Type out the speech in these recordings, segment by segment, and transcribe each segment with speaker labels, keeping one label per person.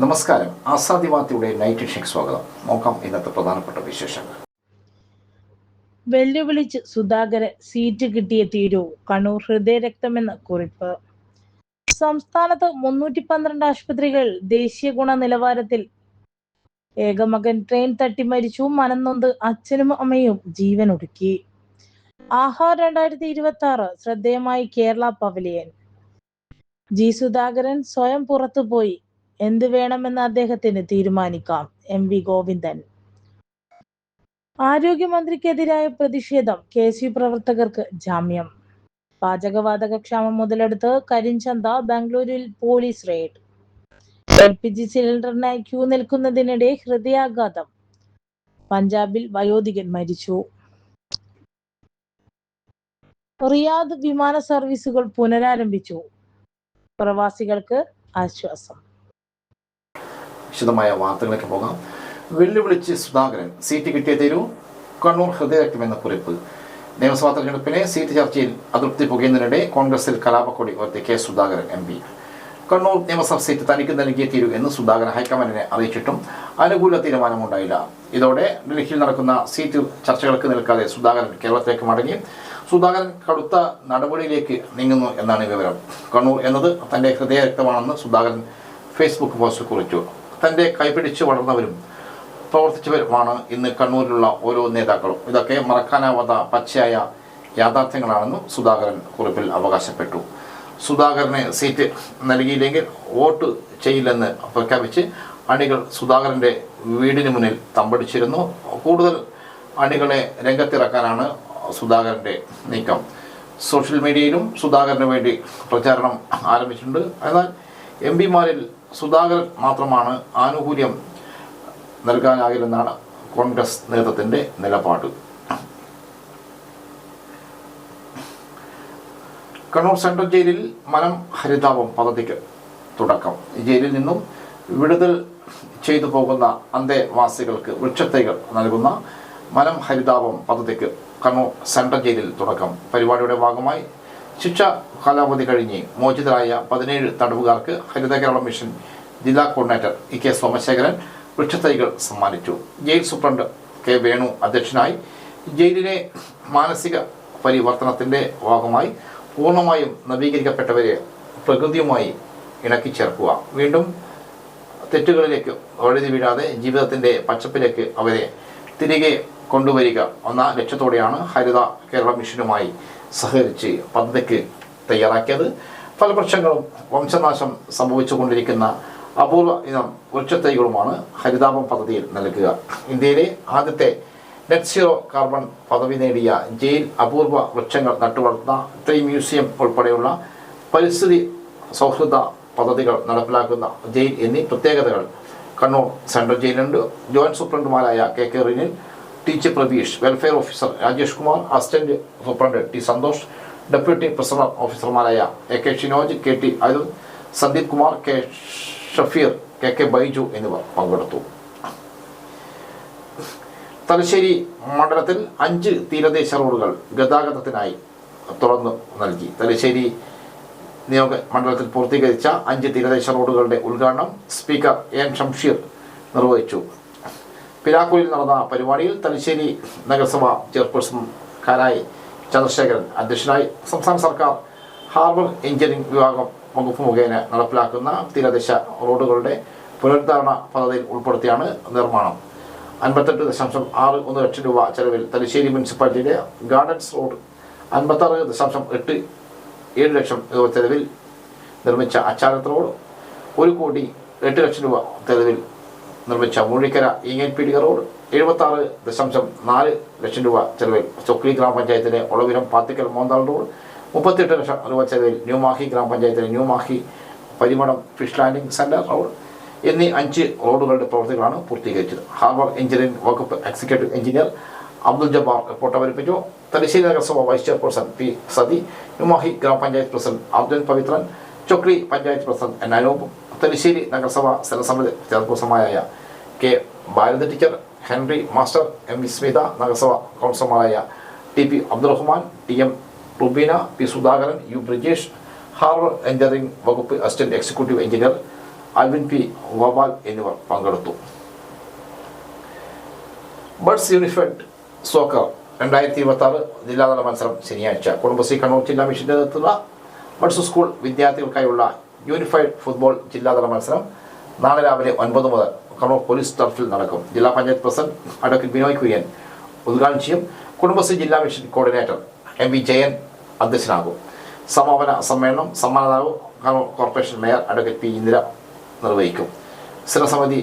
Speaker 1: നമസ്കാരം. ആസാദിവാത്തിയുടെ നൈറ്റ് എഡിഷനിലേക്ക് സ്വാഗതം. നോക്കാം ഇന്നത്തെ പ്രധാനപ്പെട്ട വിശേഷങ്ങൾ.
Speaker 2: വെല്ലുവിളിച്ച് സുധാകരൻ, സീറ്റ് കിട്ടിയേ തീരൂ. കണ്ണൂർ ഹൃദയരക്തമെന്ന കുറിപ്പ്. സംസ്ഥാനത്ത് 312 ആശുപത്രികൾ ദേശീയ ഗുണനിലവാരത്തിൽ. ഏകമകൻ ട്രെയിൻ തട്ടി മരിച്ചു. മനംനൊന്ത് അച്ഛനും അമ്മയും ജീവനൊടുക്കി. ആഹാ 2026 ശ്രദ്ധേയമായി കേരള പവലിയൻ. ജി സുധാകരൻ സ്വയം പുറത്തുപോയി. എന്ത് വേണമെന്ന് അദ്ദേഹത്തിന് തീരുമാനിക്കാം. MV ഗോവിന്ദൻ. ആരോഗ്യമന്ത്രിക്കെതിരായ പ്രതിഷേധം. KSU പ്രവർത്തകർക്ക് ജാമ്യം. പാചകവാതക ക്ഷാമം മുതലെടുത്ത് കരിഞ്ചന്ത. ബാംഗ്ലൂരിൽ പോലീസ് റെയ്ഡ്. LPG സിലിണ്ടറിനായി ക്യൂ നിൽക്കുന്നതിനിടെ ഹൃദയാഘാതം. പഞ്ചാബിൽ വയോധികൻ മരിച്ചു. റിയാദ് വിമാന സർവീസുകൾ പുനരാരംഭിച്ചു. പ്രവാസികൾക്ക് ആശ്വാസം.
Speaker 1: വിശദമായ വാർത്തകളിലേക്ക് പോകാം. വെല്ലുവിളിച്ച് സുധാകരൻ, സീറ്റ് കിട്ടിയേ തീരൂ. കണ്ണൂർ ഹൃദയരക്തമെന്ന കുറിപ്പ്. നിയമസഭാ തെരഞ്ഞെടുപ്പിലെ സീറ്റ് ചർച്ചയിൽ അതൃപ്തി പുകയുന്നതിനിടെ കോൺഗ്രസിൽ കലാപക്കൊടി ഉയർത്തി K സുധാകരൻ MP. കണ്ണൂർ നിയമസഭാ സീറ്റ് തനിക്ക് നൽകിയേ തീരൂ എന്ന് സുധാകരൻ ഹൈക്കമാൻഡിനെ അറിയിച്ചിട്ടും അനുകൂല തീരുമാനമുണ്ടായില്ല. ഇതോടെ ഡൽഹിയിൽ നടക്കുന്ന സീറ്റ് ചർച്ചകൾക്ക് നിൽക്കാതെ സുധാകരൻ കേരളത്തിലേക്ക് മടങ്ങി. സുധാകരൻ കടുത്ത നടപടിയിലേക്ക് നീങ്ങുന്നു എന്നാണ് വിവരം. കണ്ണൂർ എന്നത് തൻ്റെ ഹൃദയരക്തമാണെന്ന് സുധാകരൻ ഫേസ്ബുക്ക് പോസ്റ്റ് കുറിച്ചു. തൻ്റെ കൈപിടിച്ച് വളർന്നവരും പ്രവർത്തിച്ചവരുമാണ് ഇന്ന് കണ്ണൂരിലുള്ള ഓരോ നേതാക്കളും. ഇതൊക്കെ മറക്കാനാവാത്ത പച്ചയായ യാഥാർത്ഥ്യങ്ങളാണെന്നും സുധാകരൻ കുറിപ്പിൽ അവകാശപ്പെട്ടു. സുധാകരന് സീറ്റ് നൽകിയില്ലെങ്കിൽ വോട്ട് ചെയ്യില്ലെന്ന് പ്രഖ്യാപിച്ച് അണികൾ സുധാകരൻ്റെ വീടിന് മുന്നിൽ തമ്പടിച്ചിരുന്നു. കൂടുതൽ അണികളെ രംഗത്തിറക്കാനാണ് സുധാകരൻ്റെ നീക്കം. സോഷ്യൽ മീഡിയയിലും സുധാകരന് വേണ്ടി പ്രചാരണം ആരംഭിച്ചിട്ടുണ്ട്. എന്നാൽ MPമാരിൽ സുധാകരൻ മാത്രമാണ് ആനുകൂല്യം നൽകാനാകില്ലെന്നാണ് കോൺഗ്രസ് നേതൃത്വത്തിൻ്റെ നിലപാട്. കണ്ണൂർ സെൻട്രൽ ജയിലിൽ മനം ഹരിതാപം പദ്ധതിക്ക് തുടക്കം. ജയിലിൽ നിന്നും വിടുതൽ ചെയ്തു പോകുന്ന അന്തേവാസികൾക്ക് വൃക്ഷത്തൈകൾ നൽകുന്ന മനം ഹരിതാപം പദ്ധതിക്ക് കണ്ണൂർ സെൻട്രൽ ജയിലിൽ തുടക്കം. പരിപാടിയുടെ ഭാഗമായി ശിക്ഷ കാലാവധി കഴിഞ്ഞ് മോചിതരായ 17 തടവുകാർക്ക് ഹരിത കേരള മിഷൻ ജില്ലാ കോർഡിനേറ്റർ EK സോമശേഖരൻ വൃക്ഷത്തൈകൾ സമ്മാനിച്ചു. ജയിൽ സൂപ്രണ്ട് K വേണു അധ്യക്ഷനായി. ജയിലിലെ മാനസിക പരിവർത്തനത്തിൻ്റെ ഭാഗമായി പൂർണ്ണമായും നവീകരിക്കപ്പെട്ടവരെ പ്രകൃതിയുമായി ഇണക്കിച്ചേർക്കുക, വീണ്ടും തെറ്റുകളിലേക്ക് വഴുതി വീഴാതെ ജീവിതത്തിൻ്റെ പച്ചപ്പിലേക്ക് അവരെ തിരികെ കൊണ്ടുവരിക എന്ന ലക്ഷ്യത്തോടെയാണ് ഹരിത കേരള മിഷനുമായി സഹകരിച്ച് പദ്ധതിക്ക് തയ്യാറാക്കിയത്. പല വൃക്ഷങ്ങളും വംശനാശം സംഭവിച്ചുകൊണ്ടിരിക്കുന്ന അപൂർവ ഇനം വൃക്ഷത്തൈകളുമാണ് ഹരിതാപം പദ്ധതിയിൽ നൽകുക. ഇന്ത്യയിലെ ആദ്യത്തെ നെറ്റ് സീറോ കാർബൺ പദവി നേടിയ ജയിൽ അപൂർവ വൃക്ഷങ്ങൾ നട്ടുവളർത്തുന്ന ട്രീ മ്യൂസിയം ഉൾപ്പെടെയുള്ള പരിസ്ഥിതി സൗഹൃദ പദ്ധതികൾ നടപ്പിലാക്കുന്ന ജയിൽ എന്നീ പ്രത്യേകതകൾ കണ്ണൂർ സെൻട്രൽ ജയിലുണ്ട്. ജോയിന്റ് സൂപ്രണ്ടുമാരായ KK Rinil, TC Pratheesh, welfare officer Rajesh Kumar, assistant superintendent T Santhosh, deputy prisoner ഓഫീസർമാരായ AK Shinoj, KT Arun, Sandeep Kumar, K Shafeer, KK Baiju എന്നിവർ പങ്കെടുത്തു. തലശ്ശേരി മണ്ഡലത്തിൽ 5 തീരദേശ റോഡുകൾ ഗതാഗതത്തിനായി തുറന്നു നൽകി. തലശ്ശേരി നിയോജക മണ്ഡലത്തിൽ പൂർത്തീകരിച്ച 5 തീരദേശ റോഡുകളുടെ ഉദ്ഘാടനം സ്പീക്കർ N ഷംഷീർ നിർവഹിച്ചു. പിലാക്കൂരിൽ നടന്ന പരിപാടിയിൽ തലശ്ശേരി നഗരസഭ ചെയർപേഴ്സൺ കാരായി ചന്ദ്രശേഖരൻ അധ്യക്ഷനായി. സംസ്ഥാന സർക്കാർ ഹാർബർ എഞ്ചിനീയറിംഗ് വിഭാഗം വകുപ്പ് മുഖേന നടപ്പിലാക്കുന്ന തീരദേശ റോഡുകളുടെ പുനരുദ്ധാരണ പദ്ധതിയിൽ ഉൾപ്പെടുത്തിയാണ് നിർമ്മാണം. 58.61 ലക്ഷം രൂപ ചെലവിൽ തലശ്ശേരി മുനിസിപ്പാലിറ്റിയിലെ ഗാർഡൻസ് റോഡ്, 56.87 ലക്ഷം രൂപ ചെലവിൽ നിർമ്മിച്ച അച്ചാലത്ത് റോഡ്, 1,08 ലക്ഷം രൂപ ചെലവിൽ നിർമ്മിച്ച മൂഴിക്കര ഈങ്ങൽപീടിക റോഡ്, 76.4 ലക്ഷം രൂപ ചെലവിൽ ചൊക്ലി ഗ്രാമപഞ്ചായത്തിലെ ഒളവിരം പാത്തിക്കൽ മോന്താൾ റോഡ്, 38 ലക്ഷം രൂപ ചെലവിൽ ന്യൂമാഹി ഗ്രാമപഞ്ചായത്തിലെ ന്യൂമാഹി പരിമളം ഫിഷ് ലാൻഡിംഗ് സെൻറ്റർ റോഡ് എന്നീ 5 റോഡുകളുടെ പ്രവൃത്തികളാണ് പൂർത്തീകരിച്ചത്. ഹാർബർ എഞ്ചിനീയറിംഗ് വകുപ്പ് executive engineer Abdul Jabbar report അവതരിപ്പിച്ചു. തലശ്ശേരി നഗരസഭ vice chairperson P Sathi, New Mahe ഗ്രാമപഞ്ചായത്ത് president Abdul Pavithran, Chokli panchayat president N Anoop, Thalassery നഗരസഭ സ്ഥലസമിതി ചെയർപേഴ്സൺമാരായ K Bharathi teacher, Henry master, MV Smitha, നഗരസഭ കൗൺസിലർമാരായ TP Abdurahman, TM Rubeena, P Sudhakaran, U Brijesh, harbour engineering വകുപ്പ് assistant executive engineer Alvin P Gopal എന്നിവർ പങ്കെടുത്തു. ബഡ്സ് യൂണിഫൈഡ് സോക്കർ 2026 ജില്ലാതല മത്സരം ശനിയാഴ്ച. കുടുംബശ്രീ കണ്ണൂർ ജില്ലാ മിഷന്റെ നേതൃത്വത്തിലുള്ള ബഡ്സ് സ്കൂൾ വിദ്യാർത്ഥികൾക്കായുള്ള യൂണിഫൈഡ് ഫുട്ബോൾ ജില്ലാതല മത്സരം നാളെ രാവിലെ 9 മുതൽ കണ്ണൂർ പോലീസ് ടർഫിൽ നടക്കും. ജില്ലാ പഞ്ചായത്ത് പ്രസിഡന്റ് അഡ്വക്കേറ്റ് ബിനോയ് കുര്യൻ ഉദ്ഘാടനം ചെയ്യും. കുടുംബശ്രീ ജില്ലാ മിഷൻ കോർഡിനേറ്റർ MV ജയൻ അധ്യക്ഷനാകും. സമാപന സമ്മേളനം സമ്മാനദാതാവ് Kannur corporation mayor advocate P Indira നിർവഹിക്കും. സ്ഥിരസമിതി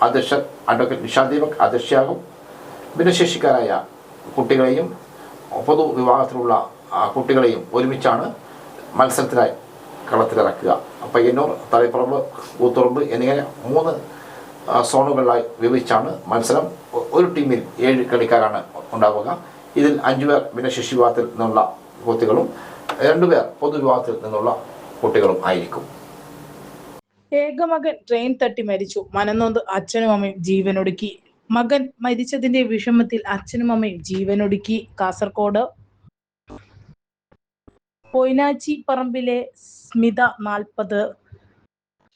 Speaker 1: അധ്യക്ഷൻ അഡ്വക്കേറ്റ് നിഷാ ദീപക് അധ്യക്ഷയാകും. ഭിന്നശേഷിക്കാരായ കുട്ടികളെയും പൊതുവിഭാഗത്തിലുള്ള കുട്ടികളെയും ഒരുമിച്ചാണ് മത്സരത്തിനായി കളത്തിലിറക്കുക. പയ്യന്നൂർ, തളിപ്പറമ്പ്, കൂത്തുറമ്പ് എന്നിങ്ങനെ 3 സോണുകളിലായി വിഭജിച്ചാണ് മത്സരം. ഒരു ടീമിൽ 7 കളിക്കാരാണ് ഉണ്ടാവുക. ഇതിൽ 5 പേർ ഭിന്നശേഷി വിഭാഗത്തിൽ നിന്നുള്ള കുട്ടികളും 2 പേർ പൊതുവിഭാഗത്തിൽ നിന്നുള്ള കുട്ടികളും ആയിരിക്കും.
Speaker 2: ഏകമകൻ ട്രെയിൻ തട്ടി മരിച്ചു. മനംനൊന്ത് അച്ഛനും അമ്മയും ജീവനൊടുക്കി. മകൻ മരിച്ചതിന്റെ വിഷമത്തിൽ അച്ഛനും അമ്മയും ജീവനൊടുക്കി. കാസർഗോഡ് പൊയ്നാച്ചി പറമ്പിലെ സ്മിത 40,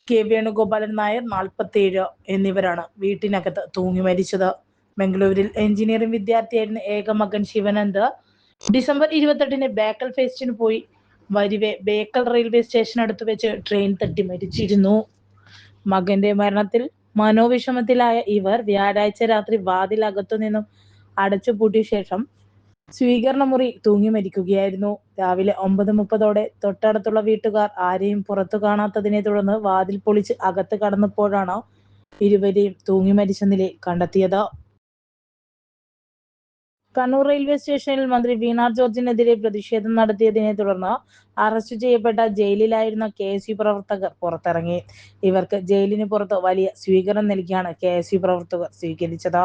Speaker 2: K വേണുഗോപാലൻ നായർ 47 എന്നിവരാണ് വീട്ടിനകത്ത് തൂങ്ങി മരിച്ചത്. ബംഗളൂരിൽ എഞ്ചിനീയറിംഗ് വിദ്യാർത്ഥിയായിരുന്ന ഏകമകൻ ശിവനന്ദ് ഡിസംബർ 28-ന് ബേക്കൽ ഫെസ്റ്റിന് പോയി വരിവെ ബേക്കൽ റെയിൽവേ സ്റ്റേഷനടുത്ത് വെച്ച് ട്രെയിൻ തട്ടി മരിച്ചിരുന്നു. മകന്റെ മരണത്തിൽ മനോവിഷമത്തിലായ ഇവർ വ്യാഴാഴ്ച രാത്രി വാതിൽ അകത്തുനിന്നും അടച്ചുപൂട്ടിയ ശേഷം സ്വീകരണ മുറി തൂങ്ങി മരിക്കുകയായിരുന്നു. രാവിലെ 9:30 തൊട്ടടുത്തുള്ള വീട്ടുകാർ ആരെയും പുറത്തു കാണാത്തതിനെ തുടർന്ന് വാതിൽ പൊളിച്ച് അകത്ത് കടന്നപ്പോഴാണ് ഇരുവരെയും തൂങ്ങി മരിച്ച നിലയിൽ കണ്ടെത്തിയത്. കണ്ണൂർ റെയിൽവേ സ്റ്റേഷനിൽ മന്ത്രി വീണ ജോർജിനെതിരെ പ്രതിഷേധം നടത്തിയതിനെ തുടർന്ന് അറസ്റ്റ് ചെയ്യപ്പെട്ട ജയിലിലായിരുന്ന KSU പ്രവർത്തകർ പുറത്തിറങ്ങി. ഇവർക്ക് ജയിലിന് പുറത്ത് വലിയ സ്വീകരണം നൽകിയാണ് KSU പ്രവർത്തകർ സ്വീകരിച്ചത്.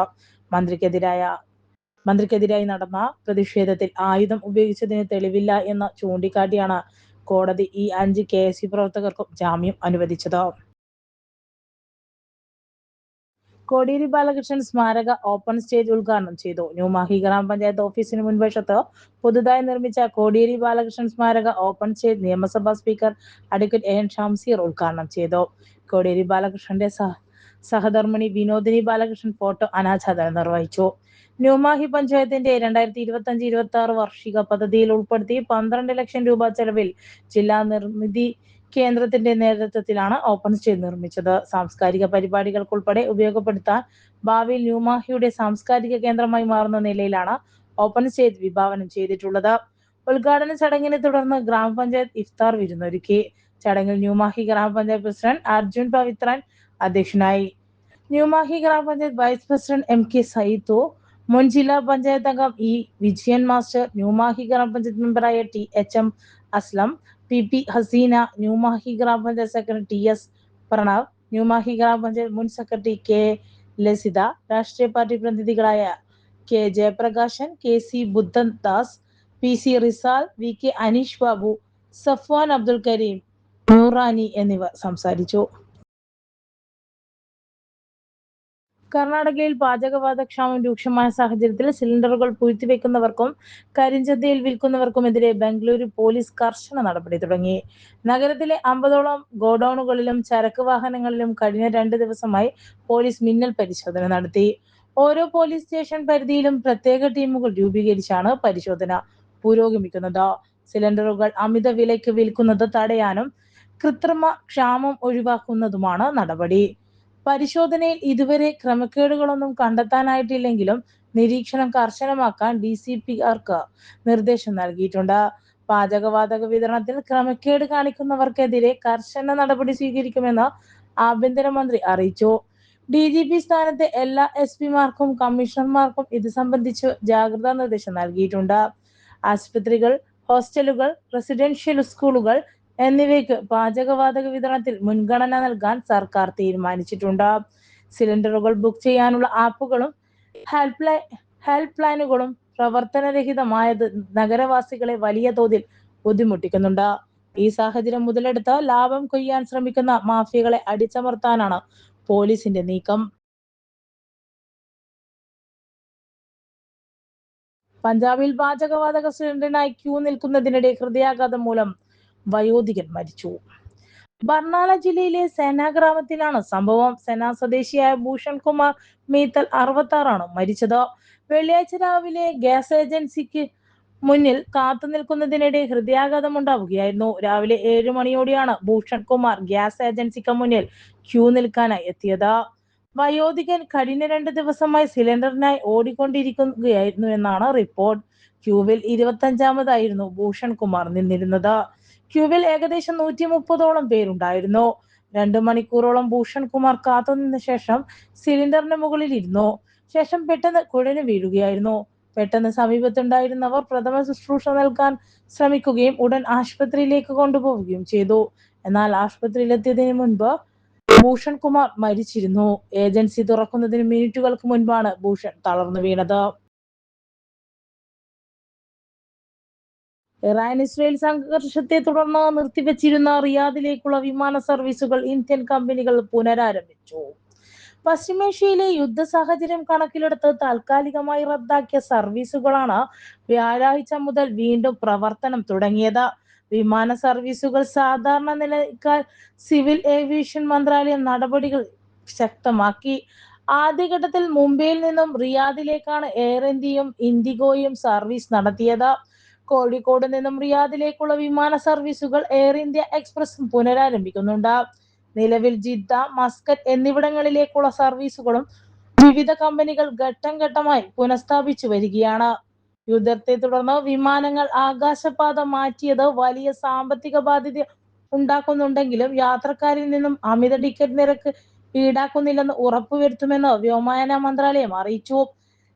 Speaker 2: മന്ത്രിക്കെതിരായി നടന്ന പ്രതിഷേധത്തിൽ ആയുധം ഉപയോഗിച്ചതിന് തെളിവില്ല എന്ന് ചൂണ്ടിക്കാട്ടിയാണ് കോടതി ഈ 5 KSU പ്രവർത്തകർക്കും ജാമ്യം അനുവദിച്ചത്. കോടിയേരി ബാലകൃഷ്ണൻ സ്മാരക ഓപ്പൺ സ്റ്റേജ് ഉദ്ഘാടനം ചെയ്തു. ന്യൂമാഹി ഗ്രാമപഞ്ചായത്ത് ഓഫീസിന് മുൻവശത്ത് പുതുതായി നിർമ്മിച്ച കോടിയേരി ബാലകൃഷ്ണൻ സ്മാരക ഓപ്പൺ സ്റ്റേജ് നിയമസഭാ സ്പീക്കർ അഡ്വക്കേറ്റ് AN ഷംസീർ ഉദ്ഘാടനം ചെയ്തു. കോടിയേരി ബാലകൃഷ്ണന്റെ സഹധർമ്മിണി വിനോദിനി ബാലകൃഷ്ണൻ ഫോട്ടോ അനാച്ഛാദനം നിർവഹിച്ചു. ന്യൂമാഹി പഞ്ചായത്തിന്റെ 2025-26 വാർഷിക പദ്ധതിയിൽ ഉൾപ്പെടുത്തി 12 ലക്ഷം രൂപ ചെലവിൽ ജില്ലാ നിർമ്മിതി കേന്ദ്രത്തിന്റെ നേതൃത്വത്തിലാണ് ഓപ്പൺ സ്റ്റേജ് നിർമ്മിച്ചത്. സാംസ്കാരിക പരിപാടികൾക്കുൾപ്പെടെ ഉപയോഗപ്പെടുത്താൻ ഭാവിയിൽ ന്യൂമാഹിയുടെ സാംസ്കാരിക കേന്ദ്രമായി മാറുന്ന നിലയിലാണ് ഓപ്പൺ സ്റ്റേജ് വിഭാവനം ചെയ്തിട്ടുള്ളത്. ഉദ്ഘാടന ചടങ്ങിനെ തുടർന്ന് ഗ്രാമപഞ്ചായത്ത് ഇഫ്താർ വിരുന്നൊരുക്കി. ചടങ്ങിൽ ന്യൂമാഹി ഗ്രാമപഞ്ചായത്ത് പ്രസിഡന്റ് അർജുൻ പവിത്രൻ അധ്യക്ഷനായി. ന്യൂമാഹി ഗ്രാമപഞ്ചായത്ത് വൈസ് പ്രസിഡന്റ് MK സൈതു, മുൻ ജില്ലാ പഞ്ചായത്ത് അംഗം E വിജയൻ മാസ്റ്റർ, ന്യൂമാഹി ഗ്രാമപഞ്ചായത്ത് മെമ്പറായ THM അസ്ലം, PP ഹസീന, ന്യൂമാഹി ഗ്രാമപഞ്ചായത്ത് സെക്രട്ടറി TS പ്രണവ്, ന്യൂമാഹി ഗ്രാമപഞ്ചായത്ത് മുൻ സെക്രട്ടറി K ലസിത, രാഷ്ട്രീയ പാർട്ടി പ്രതിനിധികളായ K ജയപ്രകാശൻ, KC ബുദ്ധൻ ദാസ്, PC റിസാൽ, VK അനീഷ് ബാബു, സഫ്വാൻ അബ്ദുൽ കരീം, നൂറാനി എന്നിവർ സംസാരിച്ചു. കർണാടകയിൽ പാചകവാത ക്ഷാമം രൂക്ഷമായ സാഹചര്യത്തിൽ സിലിണ്ടറുകൾ പൂഴ്ത്തിവെക്കുന്നവർക്കും കരിഞ്ചന്തയിൽ വിൽക്കുന്നവർക്കുമെതിരെ ബംഗളൂരു പോലീസ് കർശന നടപടി തുടങ്ങി. നഗരത്തിലെ 50ഓളം ഗോഡൌണുകളിലും ചരക്ക് വാഹനങ്ങളിലും കഴിഞ്ഞ 2 ദിവസമായി പോലീസ് മിന്നൽ പരിശോധന നടത്തി. ഓരോ പോലീസ് സ്റ്റേഷൻ പരിധിയിലും പ്രത്യേക ടീമുകൾ രൂപീകരിച്ചാണ് പരിശോധന പുരോഗമിക്കുന്നത്. സിലിണ്ടറുകൾ അമിത വിലയ്ക്ക് വിൽക്കുന്നത് തടയാനും കൃത്രിമ ക്ഷാമം ഒഴിവാക്കുന്നതുമാണ് നടപടി. പരിശോധനയിൽ ഇതുവരെ ക്രമക്കേടുകളൊന്നും കണ്ടെത്താനായിട്ടില്ലെങ്കിലും നിരീക്ഷണം കർശനമാക്കാൻ DCPർക്ക് നിർദ്ദേശം നൽകിയിട്ടുണ്ട്. പാചകവാതക വിതരണത്തിൽ ക്രമക്കേട് കാണിക്കുന്നവർക്കെതിരെ കർശന നടപടി സ്വീകരിക്കുമെന്ന് ആഭ്യന്തരമന്ത്രി അറിയിച്ചു. DGP സ്ഥാനത്തെ എല്ലാ SP-മാർക്കും കമ്മീഷണർമാർക്കും ഇത് സംബന്ധിച്ച് ജാഗ്രതാ നിർദ്ദേശം നൽകിയിട്ടുണ്ട്. ആശുപത്രികൾ, ഹോസ്റ്റലുകൾ, റെസിഡൻഷ്യൽ സ്കൂളുകൾ എന്നിവയ്ക്ക് പാചകവാതക വിതരണത്തിൽ മുൻഗണന നൽകാൻ സർക്കാർ തീരുമാനിച്ചിട്ടുണ്ട്. സിലിണ്ടറുകൾ ബുക്ക് ചെയ്യാനുള്ള ആപ്പുകളും ഹെൽപ്പ് ലൈനുകളും പ്രവർത്തനരഹിതമായത് നഗരവാസികളെ വലിയ തോതിൽ ബുദ്ധിമുട്ടിക്കുന്നുണ്ട്. ഈ സാഹചര്യം മുതലെടുത്ത് ലാഭം കൊയ്യാൻ ശ്രമിക്കുന്ന മാഫിയകളെ അടിച്ചമർത്താനാണ് പോലീസിന്റെ നീക്കം. പഞ്ചാബിൽ പാചകവാതക സിലിണ്ടറിനായി ക്യൂ നിൽക്കുന്നതിനിടെ ഹൃദയാഘാതം മൂലം വയോധികൻ മരിച്ചു. ബർണാല ജില്ലയിലെ സേന ഗ്രാമത്തിലാണ് സംഭവം. സേന സ്വദേശിയായ ഭൂഷൺ കുമാർ മീത്തൽ 66 മരിച്ചത്. വെള്ളിയാഴ്ച രാവിലെ ഗ്യാസ് ഏജൻസിക്ക് മുന്നിൽ കാത്തു നിൽക്കുന്നതിനിടെ ഹൃദയാഘാതം ഉണ്ടാവുകയായിരുന്നു. രാവിലെ 7 മണിയോടെയാണ് ഭൂഷൺ കുമാർ ഗ്യാസ് ഏജൻസിക്ക് മുന്നിൽ ക്യൂ നിൽക്കാനായി എത്തിയത്. വയോധികൻ കഴിഞ്ഞ 2 ദിവസമായി സിലിണ്ടറിനായി ഓടിക്കൊണ്ടിരിക്കുകയായിരുന്നു എന്നാണ് റിപ്പോർട്ട്. ക്യൂവിൽ 25-മതായിരുന്നു ഭൂഷൺ കുമാർ നിന്നിരുന്നത്. ക്യൂവിൽ ഏകദേശം 130ഓളം പേരുണ്ടായിരുന്നു. 2 മണിക്കൂറോളം ഭൂഷൺ കുമാർ കാത്തുനിന്ന ശേഷം സിലിണ്ടറിന് മുകളിൽ ഇരുന്നു. ശേഷം പെട്ടെന്ന് കുഴഞ്ഞു വീഴുകയായിരുന്നു. പെട്ടെന്ന് സമീപത്തുണ്ടായിരുന്നവർ പ്രഥമ ശുശ്രൂഷ നൽകാൻ ശ്രമിക്കുകയും ഉടൻ ആശുപത്രിയിലേക്ക് കൊണ്ടുപോവുകയും ചെയ്തു. എന്നാൽ ആശുപത്രിയിലെത്തിയതിനു മുൻപ് ഭൂഷൺ കുമാർ മരിച്ചിരുന്നു. ഏജൻസി തുറക്കുന്നതിന് മിനിറ്റുകൾക്ക് മുൻപാണ് ഭൂഷൺ തളർന്നു വീണത്. ഇറാൻ-ഇസ്രയേൽ സംഘർഷത്തെ തുടർന്ന് നിർത്തിവച്ചിരുന്ന റിയാദിലേക്കുള്ള വിമാന സർവീസുകൾ ഇന്ത്യൻ കമ്പനികൾ പുനരാരംഭിച്ചു. പശ്ചിമേഷ്യയിലെ യുദ്ധ സാഹചര്യം കണക്കിലെടുത്ത് താൽക്കാലികമായി റദ്ദാക്കിയ സർവീസുകളാണ് വ്യാഴാഴ്ച മുതൽ വീണ്ടും പ്രവർത്തനം തുടങ്ങിയത്. വിമാന സർവീസുകൾ സാധാരണ നിലയ്ക്കാൻ സിവിൽ ഏവിയേഷൻ മന്ത്രാലയം നടപടികൾ ശക്തമാക്കി. ആദ്യഘട്ടത്തിൽ മുംബൈയിൽ നിന്നും റിയാദിലേക്കാണ് എയർ ഇന്ത്യയും ഇൻഡിഗോയും സർവീസ് നടത്തിയത്. കോഴിക്കോട് നിന്നും റിയാദിലേക്കുള്ള വിമാന സർവീസുകൾ എയർ ഇന്ത്യ എക്സ്പ്രസ് പുനരാരംഭിക്കുന്നുണ്ട്. നിലവിൽ ജിദ്ദ, മസ്കറ്റ് എന്നിവിടങ്ങളിലേക്കുള്ള സർവീസുകളും വിവിധ കമ്പനികൾ ഘട്ടം ഘട്ടമായി പുനഃസ്ഥാപിച്ചു വരികയാണ്. യുദ്ധത്തെ തുടർന്ന് വിമാനങ്ങൾ ആകാശപാത മാറ്റിയത് വലിയ സാമ്പത്തിക ബാധ്യത ഉണ്ടാക്കുന്നുണ്ടെങ്കിലും യാത്രക്കാരിൽ നിന്നും അമിത ടിക്കറ്റ് നിരക്ക് ഈടാക്കുന്നില്ലെന്ന് ഉറപ്പുവരുത്തുമെന്ന് വ്യോമയാന മന്ത്രാലയം അറിയിച്ചു.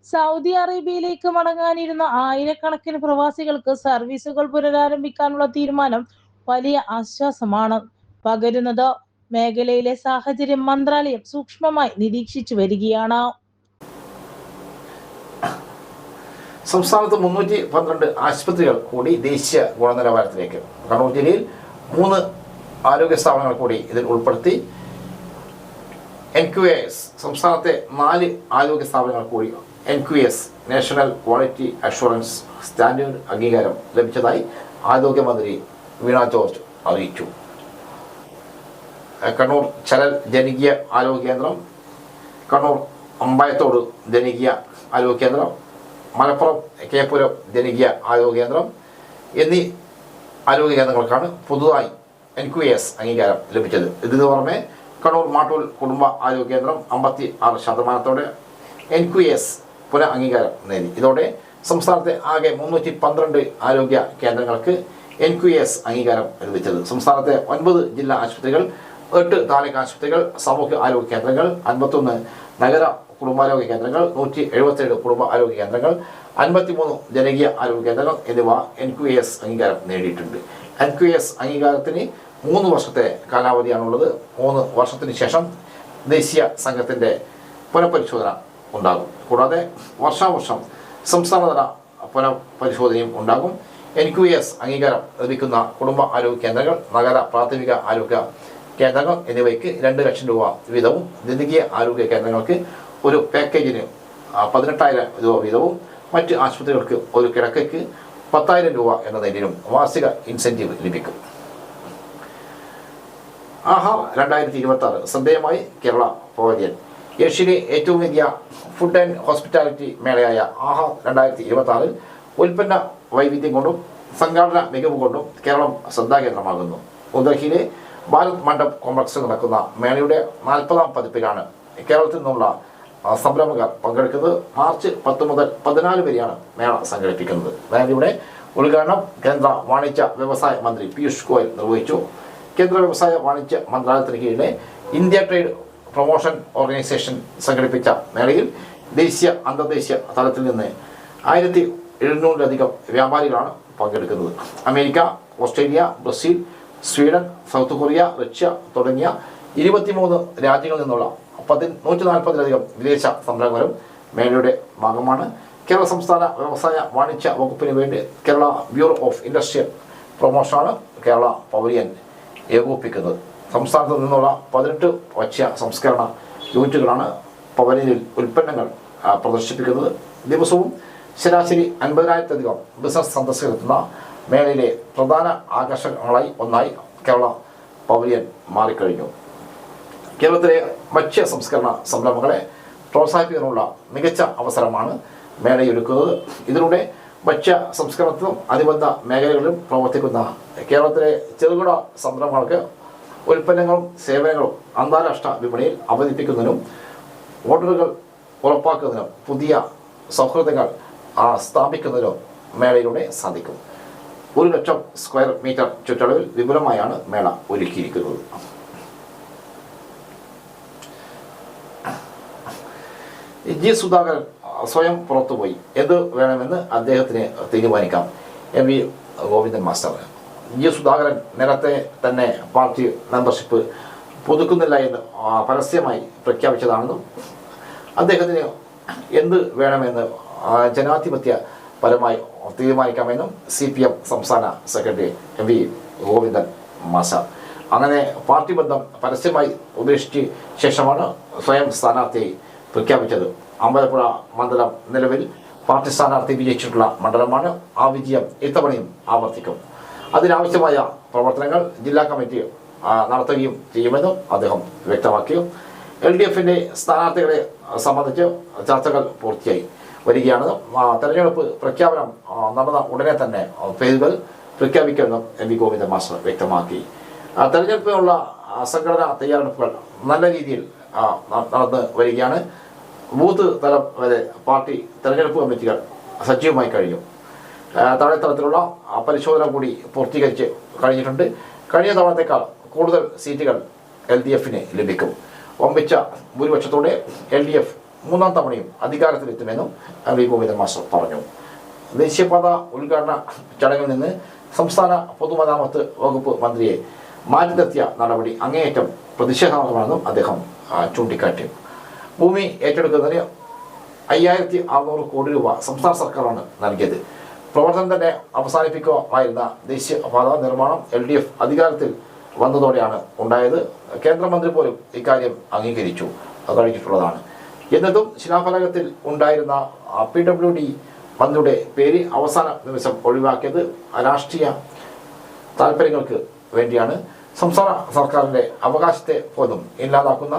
Speaker 2: സൗദി അറേബ്യയിലേക്ക് മടങ്ങാനിരുന്ന ആയിരക്കണക്കിന് പ്രവാസികൾക്ക് സർവീസുകൾ പുനരാരംഭിക്കാനുള്ള തീരുമാനം വലിയ ആശ്വാസമാണ് പകരുന്നത്. മേഖലയിലെ സാഹചര്യം മന്ത്രാലയം സൂക്ഷ്മമായി നിരീക്ഷിച്ചു വരികയാണ്.
Speaker 1: സംസ്ഥാനത്ത് 312 ആശുപത്രികൾ കൂടി ദേശീയ ഗുണനിലവാരത്തിലേക്ക്. കണ്ണൂർ ജില്ലയിൽ 3 ആരോഗ്യ സ്ഥാപനങ്ങൾ കൂടി ഇതിൽ ഉൾപ്പെടുത്തി. NQS സംസ്ഥാനത്തെ 4 ആരോഗ്യ സ്ഥാപനങ്ങൾ കൂടി NQS national quality assurance standard അംഗീകാരം ലഭിച്ചതായി ആരോഗ്യമന്ത്രി വീണ ജോർജ് അറിയിച്ചു. കണ്ണൂർ ചരൽ ജനകീയ ആരോഗ്യ കേന്ദ്രം, കണ്ണൂർ അമ്പായത്തോട് ജനകീയ ആരോഗ്യ കേന്ദ്രം, മലപ്പുറം കേപ്പുരം ജനകീയ ആരോഗ്യ കേന്ദ്രം എന്നീ ആരോഗ്യ കേന്ദ്രങ്ങൾക്കാണ് പുതുതായി NQS അംഗീകാരം ലഭിച്ചത്. ഇതിനു പുറമെ കണ്ണൂർ മാട്ടൂൽ കുടുംബ ആരോഗ്യ കേന്ദ്രം 56% NQS പുനഃ അംഗീകാരം നേടി. ഇതോടെ സംസ്ഥാനത്തെ ആകെ 312 ആരോഗ്യ കേന്ദ്രങ്ങൾക്ക് NQS അംഗീകാരം ലഭിച്ചത്. സംസ്ഥാനത്തെ 9 ജില്ലാ ആശുപത്രികൾ, 8 താലൂക്ക് ആശുപത്രികൾ, സാമൂഹ്യ ആരോഗ്യ കേന്ദ്രങ്ങൾ, 51 നഗര കുടുംബാരോഗ്യ കേന്ദ്രങ്ങൾ, 177 കുടുംബ ആരോഗ്യ കേന്ദ്രങ്ങൾ, 53 ജനകീയ ആരോഗ്യ കേന്ദ്രങ്ങൾ എന്നിവ NQS അംഗീകാരം നേടിയിട്ടുണ്ട്. NQS അംഗീകാരത്തിന് 3 വർഷത്തെ കാലാവധിയാണുള്ളത്. 3 വർഷത്തിന് ശേഷം ദേശീയ സംഘത്തിൻ്റെ പുനഃപരിശോധന ഉണ്ടാകും. കൂടാതെ വർഷാവർഷം സംസ്ഥാനതല പുനഃപരിശോധനയും ഉണ്ടാകും. NQS അംഗീകാരം ലഭിക്കുന്ന കുടുംബ ആരോഗ്യ കേന്ദ്രങ്ങൾ, നഗര പ്രാഥമിക ആരോഗ്യ കേന്ദ്രങ്ങൾ എന്നിവയ്ക്ക് 2 ലക്ഷം രൂപ വീതവും, ജനകീയ ആരോഗ്യ കേന്ദ്രങ്ങൾക്ക് ഒരു പാക്കേജിന് 18,000 രൂപ വീതവും, മറ്റ് ആശുപത്രികൾക്ക് ഒരു കിടക്കയ്ക്ക് 10,000 രൂപ എന്ന നിലയിലും വാർഷിക ഇൻസെൻറ്റീവ് ലഭിക്കും. ആഹാർ 2026 ശ്രദ്ധേയമായി കേരള പവലിയൻ. ഏഷ്യയിലെ ഏറ്റവും വലിയ ഫുഡ് ആൻഡ് ഹോസ്പിറ്റാലിറ്റി മേളയായ ആഹാർ 2026 ഉൽപ്പന്ന വൈവിധ്യം കൊണ്ടും സംഘാടന മികവ് കൊണ്ടും കേരളം ശ്രദ്ധാകേന്ദ്രമാകുന്നു. ന്യൂഡൽഹിയിലെ ഭാരത് മണ്ഡപ് കോംപ്ലക്സിൽ നടക്കുന്ന മേളയുടെ 40ാം പതിപ്പിലാണ് കേരളത്തിൽ നിന്നുള്ള സംരംഭകർ പങ്കെടുക്കുന്നത്. മാർച്ച് 10 മുതൽ 14 വരെയാണ് മേള സംഘടിപ്പിക്കുന്നത്. മേളയുടെ ഉദ്ഘാടനം കേന്ദ്ര വാണിജ്യ വ്യവസായ മന്ത്രി പീയൂഷ് ഗോയൽ നിർവഹിച്ചു. കേന്ദ്ര വ്യവസായ വാണിജ്യ മന്ത്രാലയത്തിന് കീഴിലെ ഇന്ത്യ ട്രേഡ് പ്രൊമോഷൻ ഓർഗനൈസേഷൻ സംഘടിപ്പിച്ച മേളയിൽ ദേശീയ അന്തർദേശീയ തലത്തിൽ നിന്ന് 1700-ലധികം വ്യാപാരികളാണ് പങ്കെടുക്കുന്നത്. America, Australia, Brazil, Sweden, south Korea, Russia തുടങ്ങിയ 23 രാജ്യങ്ങളിൽ നിന്നുള്ള 140-ലധികം വിദേശ സംരംഭകരും മേളയുടെ ഭാഗമാണ്. കേരള സംസ്ഥാന വ്യവസായ വാണിജ്യ വകുപ്പിന് വേണ്ടി കേരള ബ്യൂറോ ഓഫ് ഇൻഡസ്ട്രിയൽ പ്രൊമോഷനാണ് കേരള പവലിയൻ ഏകോപിപ്പിക്കുന്നത്. സംസ്ഥാനത്ത് നിന്നുള്ള 18 ഭക്ഷ്യ സംസ്കരണ യൂണിറ്റുകളാണ് പവലിയനിൽ ഉൽപ്പന്നങ്ങൾ പ്രദർശിപ്പിക്കുന്നത്. ദിവസവും ശരാശരി 50,000-ലധികം ബിസിനസ് സന്ദർശകരെത്തുന്ന മേളയിലെ പ്രധാന ആകർഷണങ്ങളായി ഒന്നായി കേരള പവലിയൻ മാറിക്കഴിഞ്ഞു. കേരളത്തിലെ ഭക്ഷ്യ സംസ്കരണ സംരംഭങ്ങളെ പ്രോത്സാഹിപ്പിക്കാനുള്ള മികച്ച അവസരമാണ് മേളയൊരുക്കുന്നത്. ഇതിലൂടെ ഭക്ഷ്യ സംസ്കരണത്തിലും അനുബന്ധ മേഖലകളിലും പ്രവർത്തിക്കുന്ന കേരളത്തിലെ ചെറുകിട സംരംഭങ്ങൾക്ക് ഉൽപ്പന്നങ്ങളും സേവനങ്ങളും അന്താരാഷ്ട്ര വിപണിയിൽ അവതരിപ്പിക്കുന്നതിനും ഓർഡറുകൾ ഉറപ്പാക്കുന്നതിനും പുതിയ സൗഹൃദങ്ങൾ സ്ഥാപിക്കുന്നതിനും മേളയിലൂടെ സാധിക്കും. 1,00,000 സ്ക്വയർ മീറ്റർ ചുറ്റളവിൽ വിപുലമായാണ് മേള ഒരുക്കിയിരിക്കുന്നത്. ജി സുധാകരൻ സ്വയം പുറത്തുപോയി, എന്ത് വേണമെന്ന് അദ്ദേഹത്തിന് തീരുമാനിക്കാം. എം വി ഗോവിന്ദൻ മാസ്റ്റർ. ജി സുധാകരൻ നേരത്തെ തന്നെ പാർട്ടി മെമ്പർഷിപ്പ് പുതുക്കുന്നില്ല എന്ന് പരസ്യമായി പ്രഖ്യാപിച്ചതാണെന്നും അദ്ദേഹത്തിന് എന്ത് വേണമെന്ന് ജനാധിപത്യപരമായി തീരുമാനിക്കാമെന്നും CPM സംസ്ഥാന സെക്രട്ടറി എം വി ഗോവിന്ദൻ മാസ്റ്റർ. അങ്ങനെ പാർട്ടി ബന്ധം പരസ്യമായി ഉപേക്ഷിച്ച ശേഷമാണ് സ്വയം സ്ഥാനാർത്ഥിയായി പ്രഖ്യാപിച്ചത്. അമ്പലപ്പുഴ മണ്ഡലം നിലവിൽ പാർട്ടി സ്ഥാനാർത്ഥി വിജയിച്ചിട്ടുള്ള മണ്ഡലമാണ്. ആ വിജയം ഇത്തവണയും ആവർത്തിക്കും. അതിനാവശ്യമായ പ്രവർത്തനങ്ങൾ ജില്ലാ കമ്മിറ്റി നടത്തുകയും ചെയ്യുമെന്നും അദ്ദേഹം വ്യക്തമാക്കി. LDFന്റെ സ്ഥാനാർത്ഥികളെ സംബന്ധിച്ച് ചർച്ചകൾ പൂർത്തിയായി വരികയാണ്. തെരഞ്ഞെടുപ്പ് പ്രഖ്യാപനം നടന്ന ഉടനെ തന്നെ പേരുകൾ പ്രഖ്യാപിക്കുമെന്നും എം വി ഗോവിന്ദൻ മാസ്റ്റർ വ്യക്തമാക്കി. തെരഞ്ഞെടുപ്പിനുള്ള സംഘടനാ തയ്യാറെടുപ്പുകൾ നല്ല രീതിയിൽ നടന്ന് വരികയാണ്. ബൂത്ത് തലം വരെ പാർട്ടി തെരഞ്ഞെടുപ്പ് കമ്മിറ്റികൾ സജീവമായി കഴിഞ്ഞു. താഴെത്തലത്തിലുള്ള പരിശോധന കൂടി പൂർത്തീകരിച്ച് കഴിഞ്ഞിട്ടുണ്ട്. കഴിഞ്ഞ തവണത്തേക്കാൾ കൂടുതൽ സീറ്റുകൾ LDFന് ലഭിക്കും. വമ്പിച്ച ഭൂരിപക്ഷത്തോടെ LDF 3ാം തവണയും അധികാരത്തിലെത്തുമെന്നും എം വി ഗോവിന്ദൻ മാസ്റ്റർ പറഞ്ഞു. ദേശീയപാത ഉദ്ഘാടന ചടങ്ങിൽ നിന്ന് സംസ്ഥാന പൊതുമരാമത്ത് വകുപ്പ് മന്ത്രിയെ മാറ്റി നിർത്തിയ നടപടി അങ്ങേയറ്റം പ്രതിഷേധാർഹമാണെന്നും അദ്ദേഹം ചൂണ്ടിക്കാട്ടി. ഭൂമി ഏറ്റെടുക്കുന്നതിന് 5,600 കോടി രൂപ സംസ്ഥാന സർക്കാരാണ് നൽകിയത്. പ്രവർത്തനം തന്നെ അവസാനിപ്പിക്കുമായിരുന്ന ദേശീയപാത നിർമ്മാണം LDF അധികാരത്തിൽ വന്നതോടെയാണ് ഉണ്ടായത്. കേന്ദ്രമന്ത്രി പോലും ഇക്കാര്യം അംഗീകരിച്ചു കഴിഞ്ഞിട്ടുള്ളതാണ്. എന്നിട്ടും ശിലാഫലകത്തിൽ ഉണ്ടായിരുന്ന PWD മന്ത്രിയുടെ പേര് അവസാന നിമിഷം ഒഴിവാക്കിയത് രാഷ്ട്രീയ താല്പര്യങ്ങൾക്ക് വേണ്ടിയാണ്. സംസ്ഥാന സർക്കാരിൻ്റെ അവകാശത്തെ പോലും ഇല്ലാതാക്കുന്ന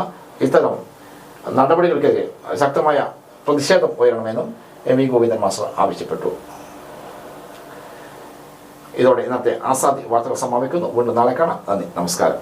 Speaker 1: ഇത്തരം നടപടികൾക്കെതിരെ ശക്തമായ പ്രതിഷേധം ഉയരണമെന്നും എം വി ഗോവിന്ദൻ മാസ്റ്റർ ആവശ്യപ്പെട്ടു. ഇതോടെ ഇന്നത്തെ ആസാദി വാർത്തകൾ സമാപിക്കുന്നു. വീണ്ടും നാളെ കാണാം. നന്ദി, നമസ്കാരം.